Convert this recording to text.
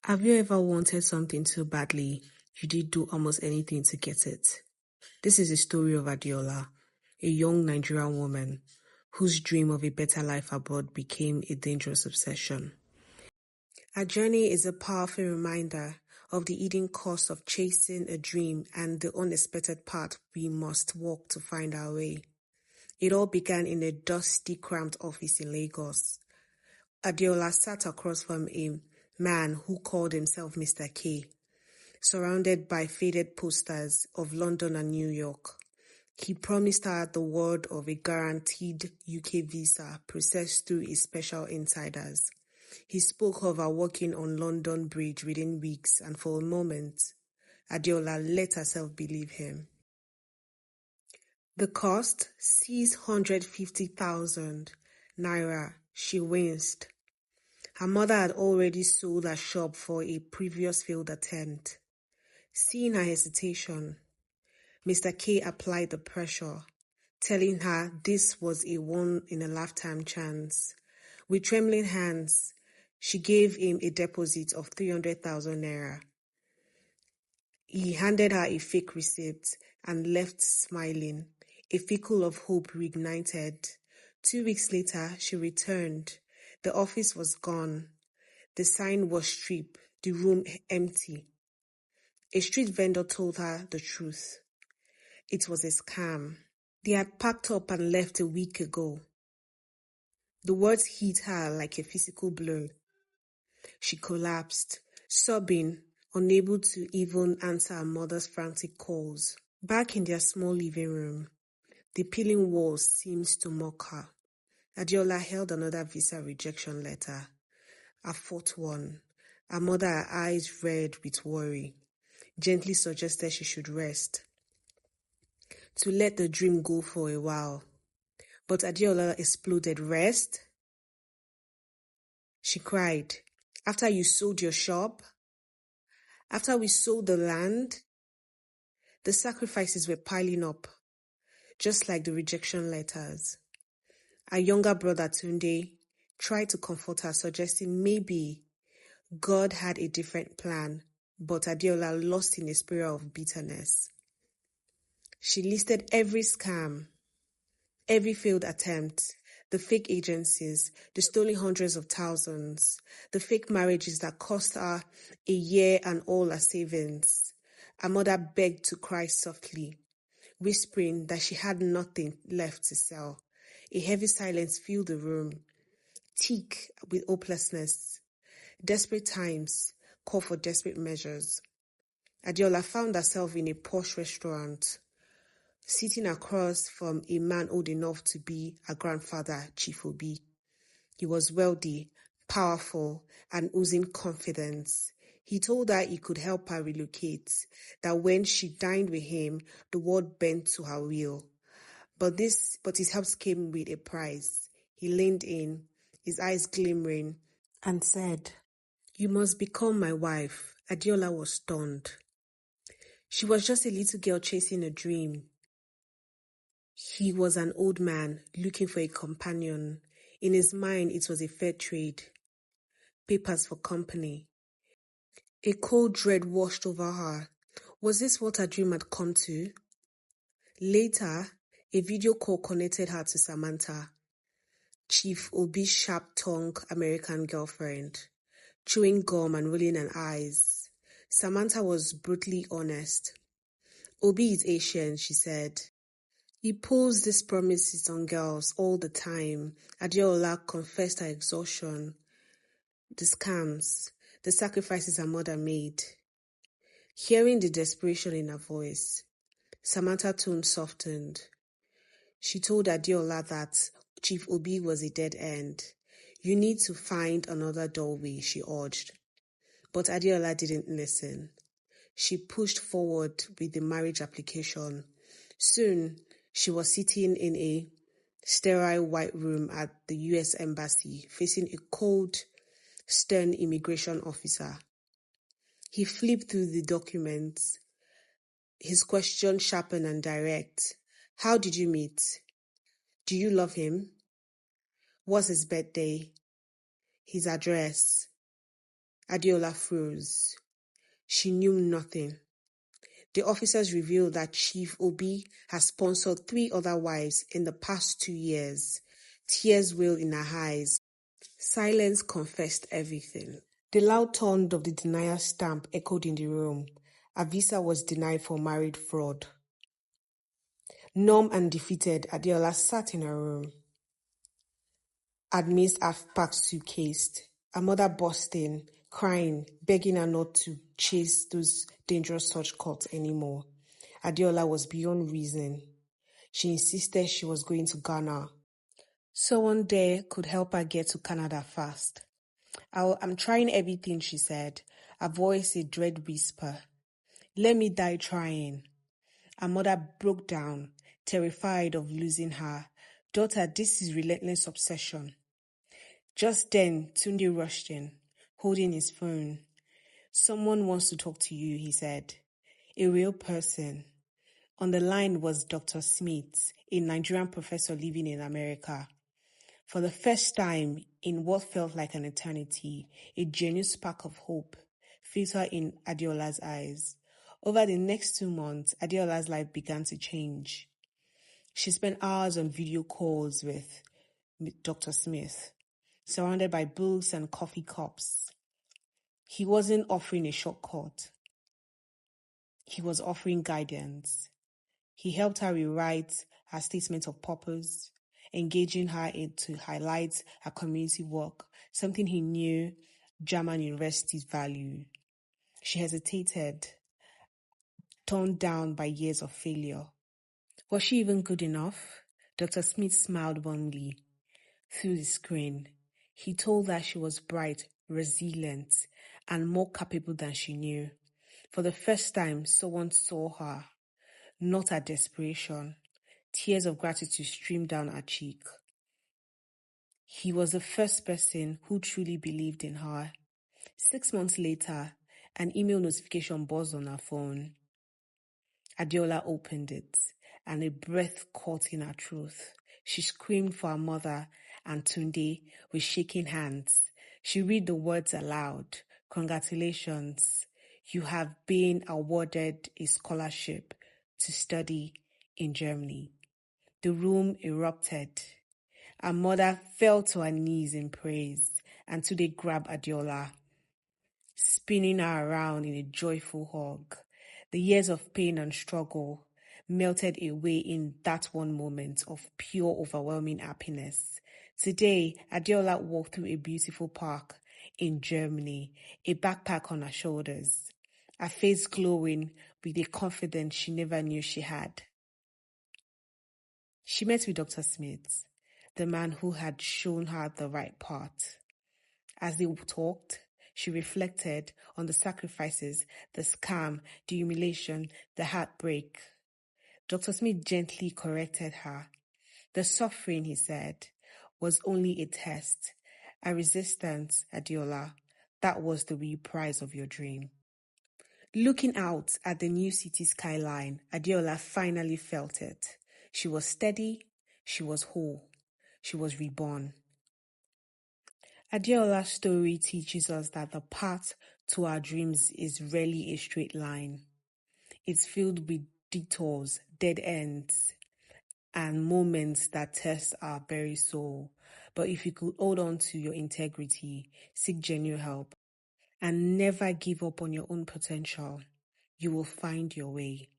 Have you ever wanted something so badly you did do almost anything to get it? This is the story of Adiola, a young Nigerian woman whose dream of a better life abroad became a dangerous obsession. Our journey is a powerful reminder of the hidden cost of chasing a dream and the unexpected path we must walk to find our way. It all began in a dusty, cramped office in Lagos. Adiola sat across from a man who called himself Mr. K, surrounded by faded posters of London and New York. He promised her the world of a guaranteed UK visa processed through his special insiders. He spoke of her working on London Bridge within weeks, and for a moment, Adiola let herself believe him. The cost, 650,000 naira. She winced. Her mother had already sold her shop for a previous failed attempt. Seeing her hesitation, Mr. K applied the pressure, telling her this was a once-in-a-lifetime chance. With trembling hands, she gave him a deposit of 300,000 naira. He handed her a fake receipt and left smiling. A flicker of hope reignited. 2 weeks later, she returned. The office was gone. The sign was stripped, the room empty. A street vendor told her the truth. It was a scam. They had packed up and left a week ago. The words hit her like a physical blow. She collapsed, sobbing, unable to even answer her mother's frantic calls. Back in their small living room, the peeling walls seemed to mock her. Adiola held another visa rejection letter, a fourth one. Her mother, her eyes red with worry, gently suggested she should rest, to let the dream go for a while. But Adiola exploded. Rest? She cried. After you sold your shop? After we sold the land? The sacrifices were piling up, just like the rejection letters. Her younger brother, Tunde, tried to comfort her, suggesting maybe God had a different plan, but Adiola lost in a spiral of bitterness. She listed every scam, every failed attempt, the fake agencies, the stolen hundreds of thousands, the fake marriages that cost her a year and all her savings. Her mother begged to cry softly, whispering that she had nothing left to sell. A heavy silence filled the room, thick with hopelessness. Desperate times call for desperate measures. Adiola found herself in a posh restaurant, sitting across from a man old enough to be her grandfather, Chief Obi. He was wealthy, powerful, and oozing confidence. He told her he could help her relocate, that when she dined with him, the world bent to her will. But his help came with a price. He leaned in, his eyes glimmering, and said, "You must become my wife." Adiola was stunned. She was just a little girl chasing a dream. He was an old man looking for a companion. In his mind, it was a fair trade. Papers for company. A cold dread washed over her. Was this what her dream had come to? Later, a video call connected her to Samantha, Chief Obi's sharp-tongued American girlfriend, chewing gum and rolling her eyes. Samantha was brutally honest. "Obi is Asian," she said. "He pulls these promises on girls all the time." Adiola confessed her exhaustion, the scams, the sacrifices her mother made. Hearing the desperation in her voice, Samantha's tone softened. She told Adiola that Chief Obi was a dead end. "You need to find another doorway," she urged. But Adiola didn't listen. She pushed forward with the marriage application. Soon, she was sitting in a sterile white room at the U.S. Embassy, facing a cold, stern immigration officer. He flipped through the documents, his question sharp and direct. "How did you meet? Do you love him? What's his birthday? His address?" Adeola froze. She knew nothing. The officers revealed that Chief Obi has sponsored 3 other wives in the past 2 years. Tears welled in her eyes. Silence confessed everything. The loud tone of the denial stamp echoed in the room. A visa was denied for married fraud. Numb and defeated, Adeola sat in her room. Admit's half-packed suitcase. Her mother burst in, crying, begging her not to chase those dangerous search cults anymore. Adeola was beyond reason. She insisted she was going to Ghana. Someone there could help her get to Canada fast. I'm trying everything, she said, her voice a dread whisper. Let me die trying. Her mother broke down, terrified of losing her. Daughter, this is relentless obsession. Just then, Tunde rushed in, holding his phone. Someone wants to talk to you, he said. A real person. On the line was Dr. Smith, a Nigerian professor living in America. For the first time in what felt like an eternity, a genuine spark of hope filtered in Adeola's eyes. Over the next 2 months, Adeola's life began to change. She spent hours on video calls with Dr. Smith, surrounded by books and coffee cups. He wasn't offering a shortcut. He was offering guidance. He helped her rewrite her statement of purpose, engaging her to highlight her community work, something he knew German universities value. She hesitated, torn down by years of failure. Was she even good enough? Dr. Smith smiled warmly through the screen. He told her she was bright, resilient, and more capable than she knew. For the first time, someone saw her, not her desperation. Tears of gratitude streamed down her cheek. He was the first person who truly believed in her. 6 months later, an email notification buzzed on her phone. Adeola opened it, and a breath caught in her throat. She screamed for her mother and Tunde with shaking hands. She read the words aloud. Congratulations. You have been awarded a scholarship to study in Germany. The room erupted. Her mother fell to her knees in praise, and Tunde grabbed Adeola, spinning her around in a joyful hug. The years of pain and struggle melted away in that one moment of pure, overwhelming happiness. Today, Adeola walked through a beautiful park in Germany, a backpack on her shoulders, her face glowing with a confidence she never knew she had. She met with Dr. Smith, the man who had shown her the right path. As they talked, she reflected on the sacrifices, the scam, the humiliation, the heartbreak. Dr. Smith gently corrected her. The suffering, he said, was only a test, a resistance, Adeola. That was the real prize of your dream. Looking out at the new city skyline, Adeola finally felt it. She was steady, she was whole, she was reborn. Adeola's story teaches us that the path to our dreams is rarely a straight line. It's filled with detours, dead ends, and moments that test our very soul. But if you could hold on to your integrity, seek genuine help, and never give up on your own potential, you will find your way.